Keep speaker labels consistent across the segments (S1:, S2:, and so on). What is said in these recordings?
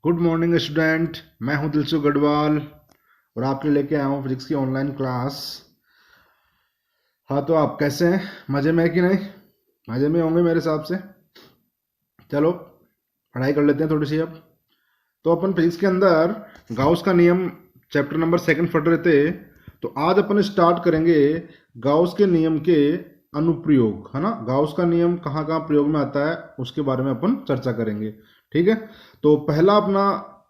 S1: Good morning student. मैं हूं दिलसु गढ़वाल और आपके लिए लेके आया हूं फिजिक्स की ऑनलाइन क्लास। हाँ, तो आप कैसे हैं? मज़े में है कि नहीं? मज़े में होंगे मेरे हिसाब से। चलो पढ़ाई कर लेते हैं थोड़ी सी अब। तो अपन फिजिक्स के अंदर गाउस का नियम चैप्टर नंबर सेकंड पढ़ रहे थे। तो आज अपन स्टार्ट करेंगे गाउस के नियम के अनुप्रयोग, है ना। गाउस का नियम कहाँ कहाँ प्रयोग में आता है उसके बारे में अपन चर्चा करेंगे। ठीक है। तो पहला अपना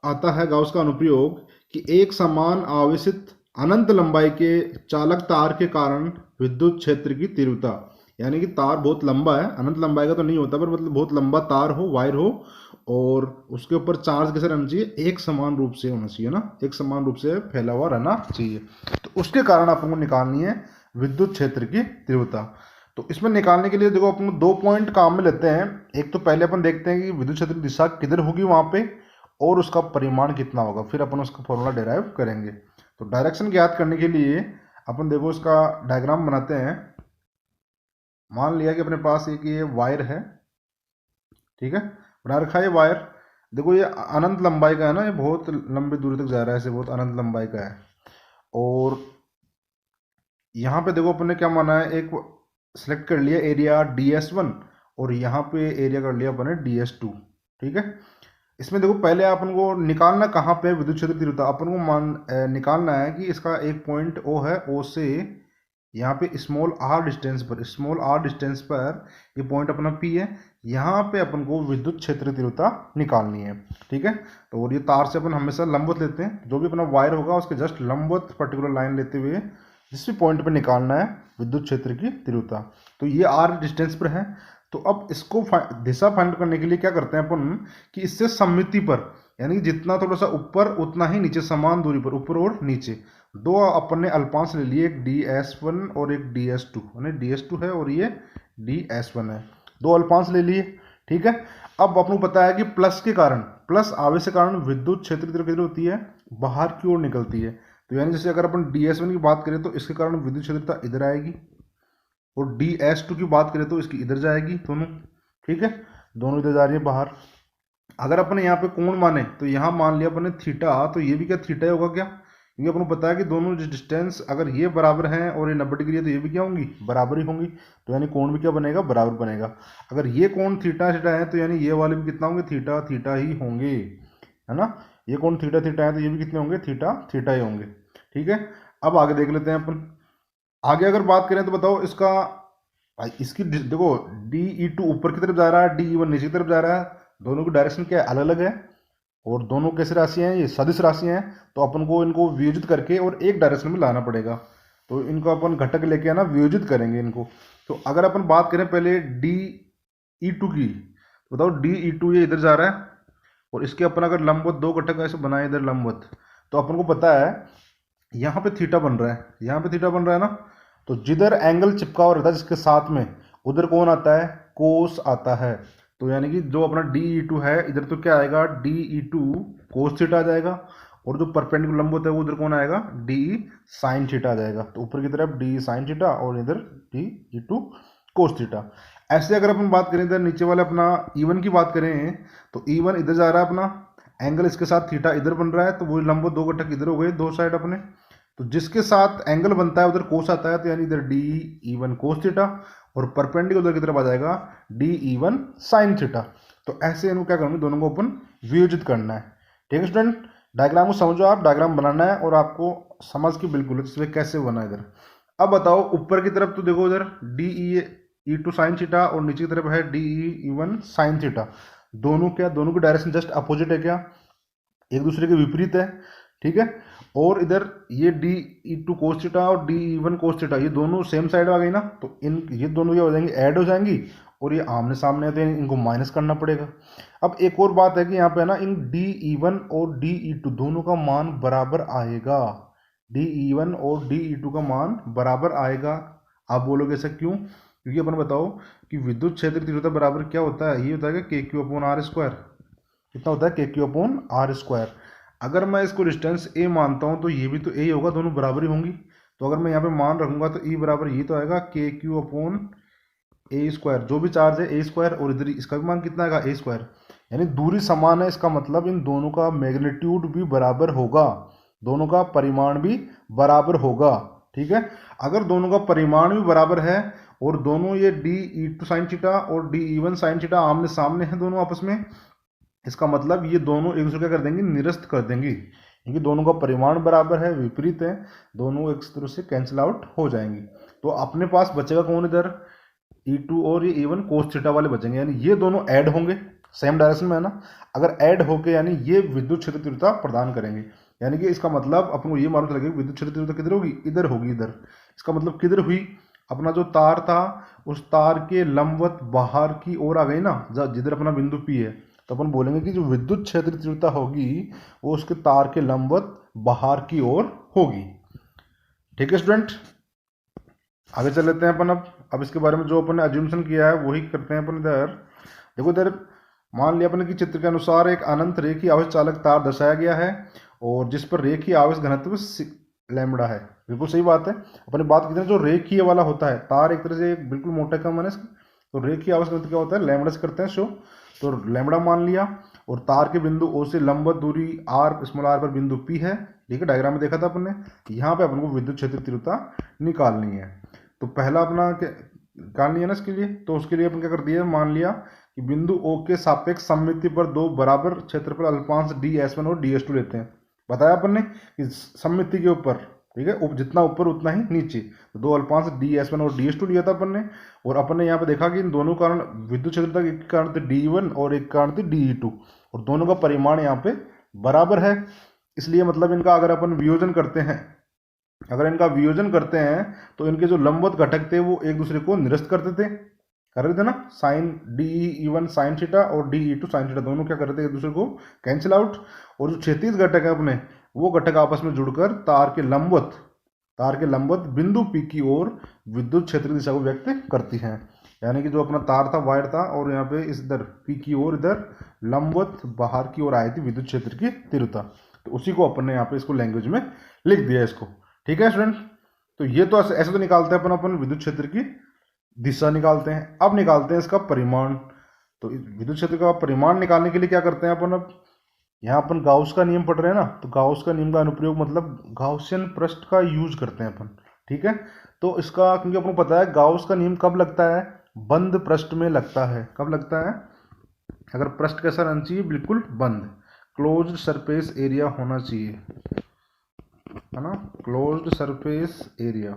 S1: आता है गाउस का अनुप्रयोग कि एक समान आवेशित अनंत लंबाई के चालक तार के कारण विद्युत क्षेत्र की तीव्रता, यानी कि तार बहुत लंबा है, अनंत लंबाई का तो नहीं होता पर मतलब बहुत लंबा तार हो, वायर हो, और उसके ऊपर चार्ज कैसे रहना चाहिए, एक समान रूप से होना चाहिए ना, एक समान रूप से फैला हुआ रहना चाहिए। तो उसके कारण अपन को निकालनी है विद्युत क्षेत्र की तीव्रता। तो इसमें निकालने के लिए देखो अपन को दो पॉइंट काम में लेते हैं। एक तो पहले अपन देखते हैं कि विद्युत क्षेत्र की दिशा किधर होगी वहां पे और उसका परिमाण कितना होगा, फिर अपन उसका फॉर्मूला डिराइव करेंगे। तो डायरेक्शन ज्ञात करने के लिए अपन देखो इसका डायग्राम बनाते हैं। मान लिया कि अपने पास एक ये वायर है, ठीक है, बना रखा है ये वायर। देखो ये अनंत लंबाई का है ना, ये बहुत लंबी दूरी तक जा रहा है, ऐसे बहुत अनंत लंबाई का है। और यहाँ पे देखो अपन ने क्या माना है, एक सिलेक्ट कर लिया एरिया DS1 और यहाँ पे एरिया कर लिया अपन ने DS2। ठीक है। इसमें देखो पहले अपन को निकालना कहाँ पे विद्युत क्षेत्र तीव्रता, अपन को निकालना है कि इसका एक पॉइंट O है, O से यहाँ पे स्मॉल आर डिस्टेंस पर ये पॉइंट अपना P है। यहाँ पे अपन को विद्युत क्षेत्र तीव्रता निकालनी है। ठीक है। तो और ये तार से अपन हमेशा लंबवत लेते हैं, जो भी अपना वायर होगा उसके जस्ट लंबवत पर्टिकुलर लाइन लेते हुए जिस भी पॉइंट पे निकालना है विद्युत क्षेत्र की तीव्रता। तो ये आर डिस्टेंस पर है। तो अब इसको दिशा फाइंड करने के लिए क्या करते हैं अपन कि इससे सममिति पर, यानी कि जितना थोड़ा सा ऊपर उतना ही नीचे, समान दूरी पर ऊपर और नीचे दो अपन ने अल्पांश ले लिए, एक DS1 और एक DS2, यानी DS2 है और ये DS1 है, दो अल्पांश ले लिए। ठीक है। अब अपन को पता है कि प्लस के कारण, प्लस आवेश के कारण विद्युत क्षेत्र की तरफ किधर होती है, बाहर की ओर निकलती है। तो यानी जैसे अगर अपन DS1 की बात करें तो इसके कारण विद्युत क्षेत्रता इधर आएगी, और DS2 की बात करें तो इसकी इधर जाएगी दोनों। ठीक है, दोनों इधर जा रही है बाहर। अगर अपन यहाँ पे कोण माने तो यहाँ मान लिया अपन ने थीटा, तो ये भी क्या थीटा ही होगा क्या, क्योंकि अपन को पता है कि दोनों डिस्टेंस अगर ये बराबर हैं और ये 90 डिग्री है तो ये भी क्या होंगी, बराबर ही होंगी। तो यानी कोण भी क्या बनेगा, बराबर बनेगा। अगर ये कोण थीटा थीटा है तो यानी ये वाले भी कितना होंगे, थीटा थीटा ही होंगे, है ना। ये कोण थीटा थीटा है तो ये भी कितने होंगे, थीटा थीटा ही होंगे। ठीक है। अब आगे देख लेते हैं अपन। आगे अगर बात करें तो बताओ इसका, इसकी देखो DE2 ऊपर की तरफ जा रहा है, DE1 नीचे की तरफ जा रहा है, दोनों की डायरेक्शन क्या है, अलग अलग है, और दोनों कैसे राशियां हैं, ये सदिश राशियां हैं। तो अपन को इनको वियोजित करके और एक डायरेक्शन में लाना पड़ेगा। तो इनको अपन घटक लेके आना, वियोजित करेंगे इनको। तो अगर अपन बात करें पहले DE2 की, तो बताओ DE2 ये इधर जा रहा है और इसके अपन अगर लंबवत दो घटक ऐसे बनाए इधर लंबवत, तो अपन को पता है यहाँ पे थीटा बन रहा है, यहाँ पे थीटा बन रहा है ना। तो जिधर एंगल चिपका हुआ रहता है जिसके साथ में, उधर कौन आता है, कोस आता है। तो यानी कि जो अपना DE2 है इधर तो क्या आएगा, DE2 कोस थीटा आ जाएगा, और जो परपेंडिकुलर लंब होता है वो उधर कौन आएगा, DE साइन थीटा आ जाएगा। तो ऊपर की तरफ DE साइन थीटा और इधर DE2 कोस थीटा। ऐसे अगर अपन बात करें इधर नीचे वाले अपना E1 की बात करें, तो E1 इधर जा रहा है अपना, एंगल इसके साथ थीटा इधर बन रहा है, तो वही लंबवत दो घटक इधर हो गए दो साइड अपने। तो जिसके साथ एंगल बनता है उधर कोस आता है, तो यानी इधर DE1 कोस थीटा, और परपेंडिकुलर की तरफ आ जाएगा DE1 साइन थीटा। तो ऐसे इनको क्या करना है, दोनों को अपन वियोजित करना है। ठीक है स्टूडेंट, डायग्राम को समझो, आप डायग्राम बनाना है और आपको समझ के बिल्कुल इसमें कैसे बना इधर। अब बताओ ऊपर की तरफ तो देखो उधर DE2 साइन थीटा और नीचे की तरफ है DE1 साइन थीटा। दोनों क्या, दोनों की डायरेक्शन जस्ट अपोजिट है क्या, एक दूसरे के विपरीत है। ठीक है। और इधर ये DE2 कोस थीटा और DE1 कोस थीटा, ये दोनों सेम साइड आ गई ना, तो इन ये दोनों क्या हो जाएंगी, ऐड हो जाएंगी, और ये आमने सामने है तो इनको माइनस करना पड़ेगा। अब एक और बात है कि यहाँ पे ना इन DE1 और DE2 दोनों का मान बराबर आएगा, DE1 और DE2 का मान बराबर आएगा। आप बोलोगे ऐसा क्यों, क्योंकि अपन बताओ कि विद्युत क्षेत्र तीव्रता बराबर क्या होता है, ये होता है कि KQ/R²। कितना होता है, KQ/R²। अगर मैं इसको डिस्टेंस a मानता हूँ तो ये भी तो a ही होगा, दोनों बराबर ही होंगी। तो अगर मैं यहाँ पे मान रखूंगा तो E बराबर ये तो आएगा KQ/A², जो भी चार्ज है A², और इधर इसका भी मान कितना आएगा A²। यानी दूरी समान है, इसका मतलब इन दोनों का मैग्नीट्यूड भी बराबर होगा, दोनों का परिमाण भी बराबर होगा। ठीक है, अगर दोनों का परिमाण भी बराबर है और दोनों ये D E two sine theta और D E one sine theta आमने सामने हैं दोनों आपस में, इसका मतलब ये दोनों एक दूसरे क्या कर देंगे, निरस्त कर देंगी, क्योंकि दोनों का परिमाण बराबर है, विपरीत है, दोनों एक तरह से कैंसिल आउट हो जाएंगी। तो अपने पास बचेगा कौन इधर, E2 और ये E1 कोस थीटा वाले बचेंगे, यानी ये दोनों ऐड होंगे सेम डायरेक्शन में है ना। अगर ऐड होके यानी ये विद्युत क्षेत्र तीव्रता प्रदान करेंगे, यानी कि इसका मतलब अपन को ये मालूम चलेगा विद्युत क्षेत्र तीव्रता किधर होगी, इधर होगी, इधर। इसका मतलब किधर हुई, अपना जो तार था उस तार के लंबवत बाहर की ओर आ गई ना, जिधर अपना बिंदु P है, तो अपन बोलेंगे कि जो विद्युत क्षेत्र तीव्रता होगी वो उसके तार के लंबवत बाहर की ओर होगी। ठीक है स्टूडेंट, आगे चल लेते हैं अपन। अब इसके बारे में जो अपन ने अज्यूमशन किया है वही करते हैं अपन। इधर देखो, इधर मान लिया अपन कि चित्र के अनुसार एक अनंत रेखीय आवेश चालक तार दर्शाया गया है और जिस पर रेखीय आवेश घनत्व लैम्बडा है। बिल्कुल सही बात है, अपनी बात की जो रेखीय वाला होता है तार, एक तरह से बिल्कुल मोटा कम है, तो रेखीय आवेश घनत्व क्या होता है, लैम्बडा से करते हैं शो। तो लैम्बडा मान लिया और तार के बिंदु O से लंबवत दूरी r स्मॉल r पर बिंदु P है। ठीक है, डायग्राम में देखा था अपन ने। यहाँ पे अपन को विद्युत क्षेत्र तीव्रता निकालनी है। तो पहला अपना निकालनी है ना इसके लिए, तो उसके लिए अपन क्या कर दिया, मान लिया कि बिंदु O के सापेक्ष सममिति पर दो बराबर क्षेत्रफल अल्पांश ds1 और ds2 लेते हैं। बताया अपन ने कि सममिति के ऊपर, ठीक है, जितना ऊपर उतना ही नीचे, तो दो अल्पांश ds1 और ds2 लिया था अपन ने। और अपन ने यहाँ पे देखा कि इन दोनों कारण विद्युत क्षेत्रता, एक कारण थे d1 और एक कारण थे de2, और दोनों का परिमाण यहाँ पे बराबर है। इसलिए मतलब इनका अगर अपन वियोजन करते हैं, तो इनके जो लंबवत घटक थे वो एक दूसरे को निरस्त करते थे, कर रहे थे ना। साइन DE1 साइन थीटा और DE2 साइन थीटा दोनों क्या कर रहे थे, एक दूसरे को कैंसिल आउट। और जो क्षैतिज घटक है अपने, वो घटक आपस में जुड़कर तार के लंबवत बिंदु P की ओर विद्युत क्षेत्र दिशा को व्यक्त करती हैं। यानी कि जो अपना तार था, वायर था, और यहाँ पे इस इधर P की ओर इधर लंबवत बाहर की ओर आई थी विद्युत क्षेत्र की तीव्रता। तो उसी को अपन ने यहाँ पे इसको लैंग्वेज में लिख दिया इसको। ठीक है स्टूडेंट, तो ये तो ऐसे तो निकालते हैं अपन विद्युत क्षेत्र की दिशा निकालते हैं। अब निकालते हैं इसका परिमाण। तो विद्युत क्षेत्र का परिमाण निकालने के लिए क्या करते हैं अपन, अब यहाँ अपन गाउस का नियम पढ़ रहे हैं ना, तो गाउस का नियम का अनुप्रयोग मतलब गाउसियन पृष्ठ का यूज करते हैं अपन। ठीक है, तो इसका क्योंकि अपन को पता है गाउस का नियम कब लगता है, बंद पृष्ठ में लगता है। कब लगता है, अगर पृष्ठ कैसा रहना चाहिए, बिल्कुल बंद, क्लोज्ड सरफेस एरिया होना चाहिए, है ना, क्लोज्ड सरफेस एरिया।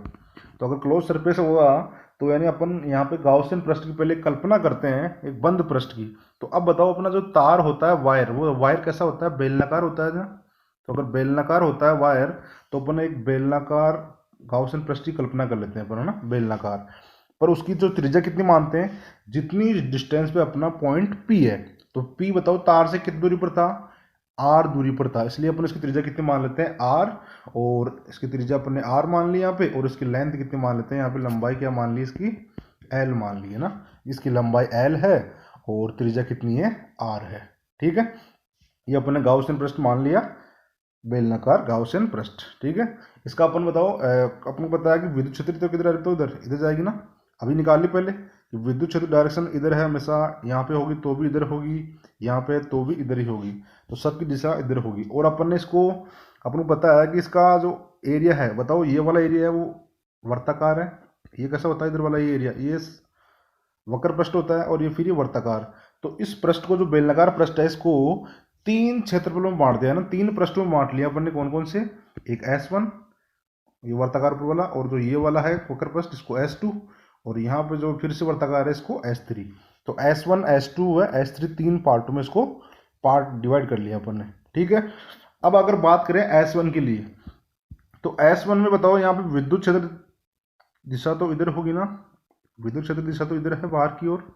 S1: तो अगर क्लोज सरफेस होगा तो यानी अपन यहाँ पे गाउसियन पृष्ठ की पहले कल्पना करते हैं, एक बंद पृष्ठ की। तो अब बताओ, अपना जो तार होता है वायर, वो वायर कैसा होता है, बेलनाकार होता है ना। तो अगर बेलनाकार होता है वायर, तो अपन एक बेलनाकार गाउसियन पृष्ठ की कल्पना कर लेते हैं अपन, है ना, बेलनाकार। पर उसकी जो त्रिज्या कितनी मानते हैं, जितनी डिस्टेंस पे अपना पॉइंट P है। तो P बताओ तार से कितनी दूरी पर था, R दूरी पर था, इसलिए अपन इसकी त्रिज्या कितनी मान लेते हैं, R। और इसकी त्रिज्या अपन ने R मान ली यहाँ पे, और इसकी लेंथ कितनी मान लेते हैं, यहाँ पे लंबाई क्या मान ली इसकी, L मान ली है ना। इसकी लंबाई L है और त्रिज्या कितनी है, R है। ठीक है, ये अपन ने गाउसियन पृष्ठ मान लिया, बेलनाकार गाउसियन पृष्ठ। ठीक है, इसका अपन बताओ, अपन को पता है कि विद्युत क्षेत्र तो किधर है, तो इधर जाएगी ना। अभी निकाल ली पहले कि विद्युत क्षेत्र डायरेक्शन इधर है हमेशा, यहाँ पे होगी तो भी इधर होगी, यहाँ पे तो भी इधर ही होगी, तो सबकी दिशा इधर होगी। और अपन ने इसको, अपन को पता है कि इसका जो एरिया है, बताओ ये वाला एरिया है वो वर्ताकार है, ये कैसा होता है, इधर वाला ये एरिया, ये वक्र पृष्ठ होता है, और ये फिर ये वर्ताकार। तो इस पृष्ठ को, जो बेलनाकार पृष्ठ है, इसको तीन क्षेत्रफलों में बांट दिया ना, तीन पृष्ठों में बांट लिया अपन ने। कौन कौन से, एक S1 ये वर्ताकार वाला, और जो ये वाला है वक्र पृष्ठ, इसको S2, और यहाँ पे जो फिर से वर्ताकार है इसको S3। तो S1 S2 है S3, तीन पार्टों में इसको पार्ट डिवाइड कर लिया अपन ने। ठीक है, अब अगर बात करें S1 के लिए, तो S1 में बताओ यहाँ पे विद्युत क्षेत्र दिशा तो इधर होगी ना, विद्युत क्षेत्र दिशा तो इधर है बाहर की ओर,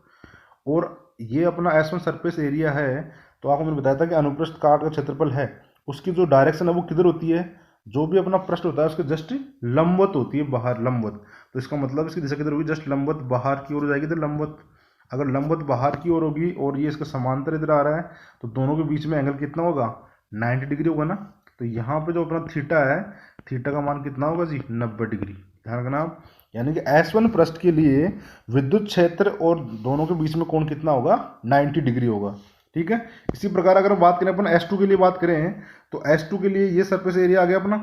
S1: और ये अपना S1 सरफेस एरिया है। तो आपको मैंने बताया था कि अनुप्रस्थ काट का क्षेत्रफल है, उसकी जो डायरेक्शन है वो किधर होती है, जो भी अपना पृष्ठ होता है उसके जस्ट लंबवत होती है, बाहर लंबवत। तो इसका मतलब इसकी दिशा किधर होगी, जस्ट लंबवत बाहर की ओर जाएगी, इधर लंबवत। अगर लंबवत बाहर की ओर होगी और ये इसका समांतर इधर आ रहा है, तो दोनों के बीच में एंगल कितना होगा, 90 डिग्री होगा ना। तो यहाँ पे जो अपना थीटा है, थीटा का मान कितना होगा जी, 90 डिग्री। ध्यान रखना आप, यानी कि S1 पृष्ठ के लिए विद्युत क्षेत्र और दोनों के बीच में कोण कितना होगा, 90 डिग्री होगा। ठीक है। इसी प्रकार अगर हम बात करें अपन S2 के लिए बात करें, तो S2 के लिए ये सरफेस एरिया आ गया अपना,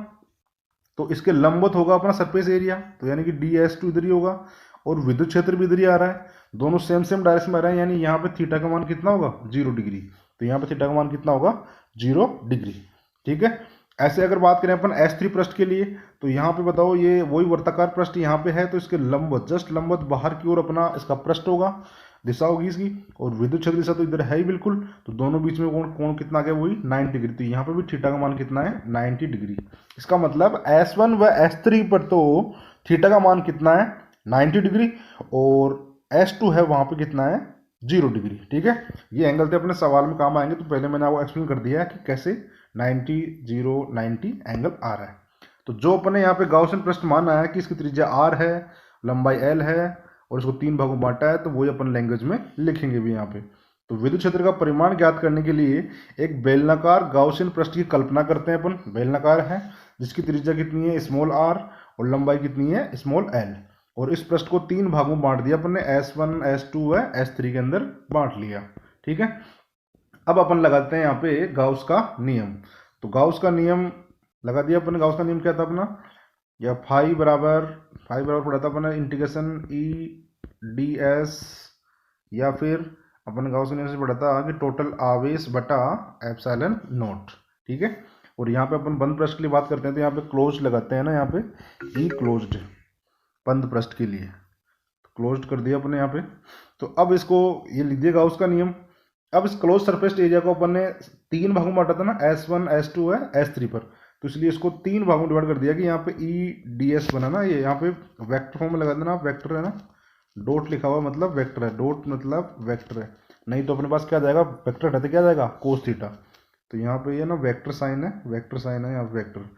S1: तो इसके लंबवत होगा अपना सरफेस एरिया, तो यानी कि DS2 इधर ही होगा, और विद्युत क्षेत्र भी इधर ही आ रहा है, दोनों सेम सेम डायरेक्शन में आ रहे हैं, यानी यहाँ पे थीटा का मान कितना होगा 0 डिग्री, तो यहाँ पे थीटा का मान कितना होगा 0 डिग्री। ठीक है। ऐसे अगर बात करें अपन S3 पृष्ठ के लिए, तो यहाँ पे बताओ ये वही वर्ताकार पृष्ठ यहाँ पे है, तो इसके लंबवत जस्ट लंबवत बाहर की ओर अपना इसका पृष्ठ होगा, दिशा होगी इसकी, और विद्युत क्षेत्र दिशा तो इधर है ही बिल्कुल, तो दोनों बीच में कोण कोण कितना आ गया वही 90 डिग्री, तो यहाँ पे भी थीटा का मान कितना है 90 डिग्री। इसका मतलब S1 व S3 पर तो थीटा का मान कितना है 90 डिग्री, और S2 है वहाँ पे कितना है 0 डिग्री। ठीक है। ये एंगल थे अपने सवाल में काम आएंगे, तो पहले मैंने आपको एक्सप्लेन कर दिया है कि कैसे 90 0 90 एंगल आ रहा है। तो जो अपने यहाँ पे गाउसियन पृष्ठ माना है कि इसकी त्रिज्या r है, लंबाई l है, और इसको 3 भागों में बांटा है, तो वही अपन लैंग्वेज में लिखेंगे भी यहाँ पे। तो विद्युत क्षेत्र का परिमाण ज्ञात करने के लिए एक बेलनाकार गाउसियन पृष्ठ की कल्पना करते हैं अपन। बेलनाकार है जिसकी त्रिज्या कितनी है स्मॉल r और लंबाई कितनी है स्मॉल l, और इस पृष्ठ को 3 भागों में बांट दिया अपन ने, S1 S2 व S3 के अंदर बांट लिया। ठीक है। अब अपन लगाते हैं यहाँ पे गाउस का नियम। तो गाउस का नियम लगा दिया अपन ने। गाउस का नियम क्या था अपना, या फाई बराबर पढ़ा था अपन ने इंटीग्रेशन E/ds, या फिर अपन गाउस के नियम से पढ़ा था कि टोटल आवेश बटा एप्सिलॉन नॉट। ठीक है। और यहाँ पे अपन बंद पृष्ठ के लिए बात करते हैं, तो यहाँ पे क्लोज लगाते हैं ना, यहाँ पे ई क्लोज्ड बंद पृष्ठ के लिए, क्लोज्ड कर दिया अपने यहाँ पे। तो अब इसको ये लिख दिया गाउस का नियम। अब इस क्लोज सरफेस एरिया को अपन ने 3 भागों में बांटा था ना, S1 S2 है S3 पर, तो इसलिए इसको 3 भागों में डिवाइड कर दिया कि यहाँ पे EDS बना ना, ये यहाँ पे वेक्टर फॉर्म में लगा देना, वेक्टर है ना, डॉट लिखा हुआ मतलब वेक्टर है, डॉट मतलब वेक्टर है, नहीं तो अपने पास क्या जाएगा वेक्टर हटाते क्या जाएगा कोस थीटा, तो यहाँ पे ये ना वेक्टर साइन है, वेक्टर साइन है यहाँ वेक्टर।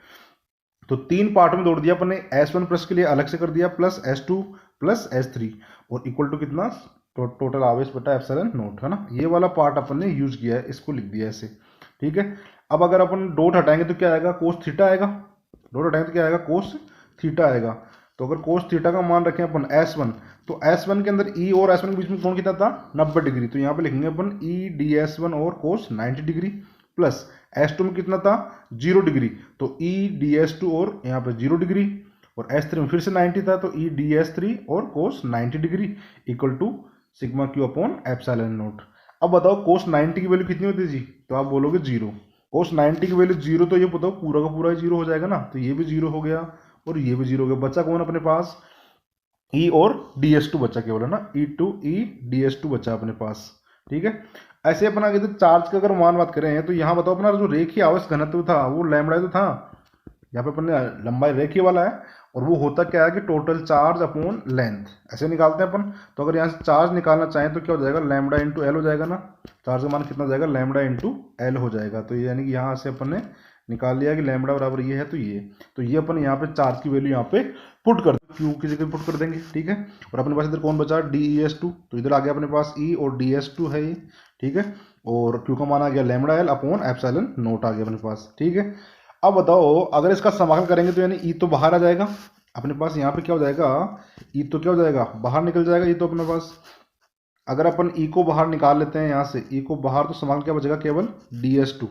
S1: तो 3 पार्ट में तोड़ दिया अपन ने, S1 प्लस के लिए अलग से कर दिया, प्लस S2 प्लस S3, और इक्वल टू कितना टोटल आवेश बटा एप्सिलॉन नॉट, है ना। ये वाला पार्ट अपन ने यूज किया है, इसको लिख दिया ऐसे। ठीक है। अब अगर अपन डॉट हटाएंगे तो क्या आएगा कोस थीटा आएगा, डॉट हटाएंगे तो क्या आएगा कोस थीटा आएगा। तो अगर कोस थीटा का मान रखें अपन S1, तो S1 के अंदर E और S1 के बीच में कोण कितना था 90 डिग्री, तो यहाँ पे लिखेंगे अपन EDS1 और कोस 90 डिग्री, प्लस S2 में कितना था 0 डिग्री, तो EDS2 और यहाँ पे 0 डिग्री, और S3 में फिर से 90 था, तो EDS3 और cos 90 degree equal to sigma Q upon epsilon nought. अब बताओ कोस 90 की वैल्यू कितनी होती है जी, तो आप बोलोगे 0। कोस 90 की वैल्यू 0, तो ये बताओ पूरा का पूरा 0 हो जाएगा ना, तो ये भी 0 हो गया और ये भी 0 हो गया। बचा कौन अपने पास E और DS2 बचा केवल, है ना, E DS2 बचा अपने पास। ठीक है। ऐसे अपन आगे तो चार्ज का अगर मान बात करें, तो यहाँ बताओ अपना जो रेखीय आवेश घनत्व था वो लैम्बडा तो था, यहाँ पे अपन ने लंबाई रेखीय वाला है, और वो होता क्या है कि टोटल चार्ज अपॉन लेंथ, ऐसे निकालते हैं अपन। तो अगर यहाँ से चार्ज निकालना चाहें तो क्या हो जाएगा लैम्बडा इंटू एल हो जाएगा ना, चार्ज का मान कितना हो जाएगा लैम्बडा इंटू एल हो जाएगा। तो यानी कि यहाँ से अपन ने निकाल लिया कि लैम्बडा बराबर ये है, तो ये अपन यहाँ पे चार्ज की वैल्यू यहाँ पे पुट कर क्यू की जगह पुट कर देंगे। ठीक है। और अपने पास इधर कौन बचा DES2, तो इधर आ गया अपने पास E और DS2 है ये। ठीक है। और क्यू का मान आ गया lambda L upon epsilon naught आ गया अपने पास। ठीक है। अब बताओ अगर इसका समाकलन करेंगे तो यानी E तो बाहर आ जाएगा अपने पास, यहाँ पे क्या हो जाएगा E तो क्या हो जाएगा बाहर निकल जाएगा ये तो अपने पास। अगर अपन E को बाहर निकाल लेते हैं यहाँ से, E को बाहर, तो समाकलन क्या बचेगा केवल DS2,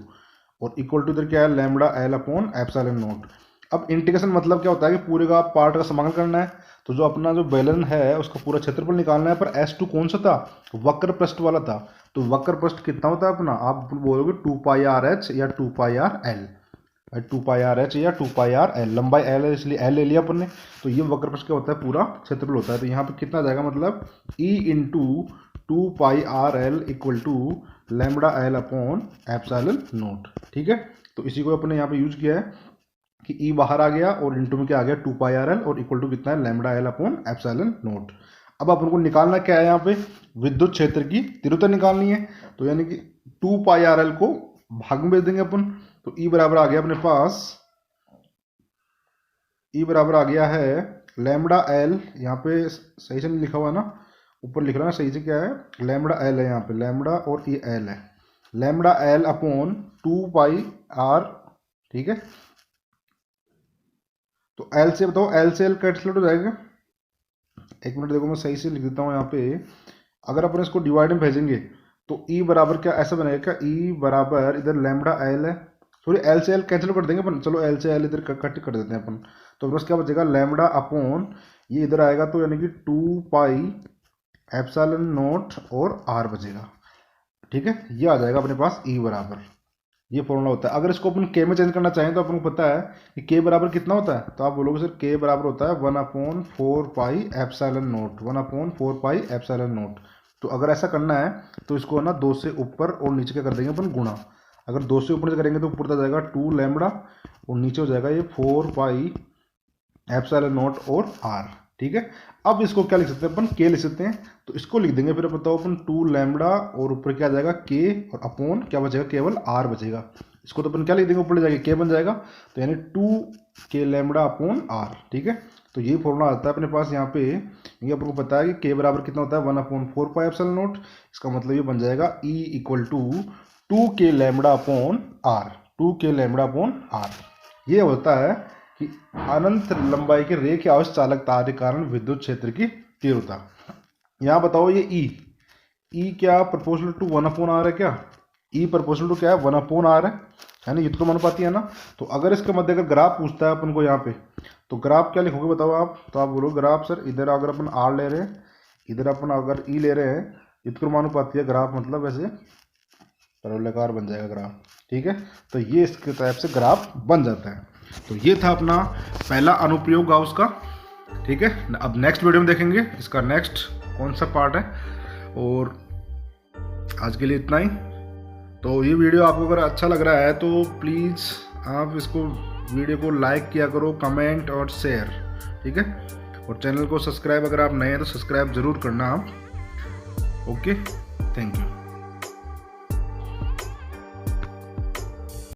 S1: और इक्वल टू इधर क्या है lambda L upon epsilon nought. अब इंटीग्रेशन मतलब क्या होता है कि पूरे का पार्ट का समाकलन करना है, तो जो अपना जो बेलन है उसका पूरा क्षेत्रफल निकालना है, पर S2 कौन सा था वक्र पृष्ठ वाला था, तो वक्र पृष्ठ कितना होता है अपना, आप बोलोगे 2πRh या 2πRL, 2πRh या 2πRL, लंबाई L है इसलिए L ले लिया अपन ने। तो ये वक्र पृष्ठ क्या होता है पूरा क्षेत्रफल होता है, तो यहाँ पे कितना आ जाएगा मतलब E into 2πRL equal to lambda L upon epsilon nought. ठीक है। तो इसी को अपने यहाँ पे यूज किया है कि E बाहर आ गया और इंटू में क्या आ गया 2πRL, और इक्वल टू कितना है lambda L upon epsilon nought. अब अपन को निकालना क्या है यहाँ पे विद्युत क्षेत्र की तीव्रता निकालनी है, तो यानी कि 2πRL को भाग में भेज देंगे अपन, तो E बराबर आ गया अपने पास, E बराबर आ गया है लैम्बडा एल, यहाँ पे सही से नहीं लिखा हुआ ना, ऊपर लिख रहा है सही से क्या है लैम्बडा एल है यहाँ पे, लैम्बडा और ये एल है, लैम्बडा एल अपॉन 2πR। ठीक है। तो एल से बताओ एल से एल कैंसिल हो जाएगा, एक मिनट देखो मैं सही से लिख देता हूँ यहाँ पे। अगर अपन इसको डिवाइड में भेजेंगे तो ई बराबर क्या ऐसा बनेगा क्या, ई बराबर इधर लैम्बडा एल है, सॉरी एल से एल कैंसिल कर देंगे अपन, चलो एल से एल इधर कट कर देते हैं अपन, तो बस क्या बचेगा लैम्बडा अपॉन ये इधर आएगा तो यानी कि 2 पाई एप्सिलॉन नॉट और आर बचेगा। ठीक है, ये आ जाएगा अपने पास ई बराबर, ये फॉर्मूला होता है। अगर इसको अपन के में चेंज करना चाहें तो अपन को पता है कि के बराबर कितना होता है, तो आप बोलोगे सर के बराबर होता है 1/4 pi epsilon not, 1/4 pi epsilon not. तो अगर ऐसा करना है तो इसको ना 2 से ऊपर और नीचे क्या कर देंगे अपन गुणा, अगर 2 से ऊपर से करेंगे तो ऊपर आ जाएगा 2 लैम्बडा और नीचे हो जाएगा ये 4 पाई एप्सिलॉन नॉट और आर। ठीक है, अब इसको क्या लिख सकते हैं अपन, के लिख सकते हैं, तो इसको लिख देंगे फिर बताओ अपन 2 लैम्बडा और ऊपर क्या आ जाएगा के और अपॉन क्या बचेगा, केवल आर बचेगा। इसको तो अपन क्या लिख देंगे, ऊपर ले जाके के बन जाएगा, तो यानी 2 के लैम्बडा अपॉन आर। ठीक है, तो ये फॉर्मूला आता है अपने पास यहाँ पे, ये अपन को पता है कि के बराबर कितना होता है 1/4 पाई एप्सिलॉन नॉट, इसका मतलब ये बन जाएगा ई इक्वल टू 2 के लैम्बडा अपॉन आर, 2 के लैम्बडा अपॉन आर। ये होता है कि अनंत लंबाई के रेखीय आवेश चालक तार के कारण विद्युत क्षेत्र की तीव्रता। यहाँ बताओ ये ई क्या प्रोपोर्शनल टू 1/r है क्या, ई प्रोपोर्शनल टू क्या है 1/r है ना, ये तो अनुपाती है ना। तो अगर इसके मध्य अगर ग्राफ पूछता है अपन को यहाँ पे, तो ग्राफ क्या लिखोगे बताओ आप, तो आप बोलो ग्राफ सर इधर अगर अपन आर ले रहे हैं, इधर अपन अगर ई ले रहे हैं, युत्क्रमानुपाती है ग्राफ, मतलब वैसे परवलयाकार बन जाएगा ग्राफ। ठीक है, तो ये इसके टाइप से ग्राफ बन जाता है। तो ये था अपना पहला अनुप्रयोग गाउस का। ठीक है, अब नेक्स्ट वीडियो में देखेंगे इसका नेक्स्ट कौन सा पार्ट है, और आज के लिए इतना ही। तो ये वीडियो आपको अगर अच्छा लग रहा है तो प्लीज़ आप इसको वीडियो को लाइक किया करो, कमेंट और शेयर। ठीक है, और चैनल को सब्सक्राइब, अगर आप नए हैं तो सब्सक्राइब ज़रूर करना आप। Okay, thank you.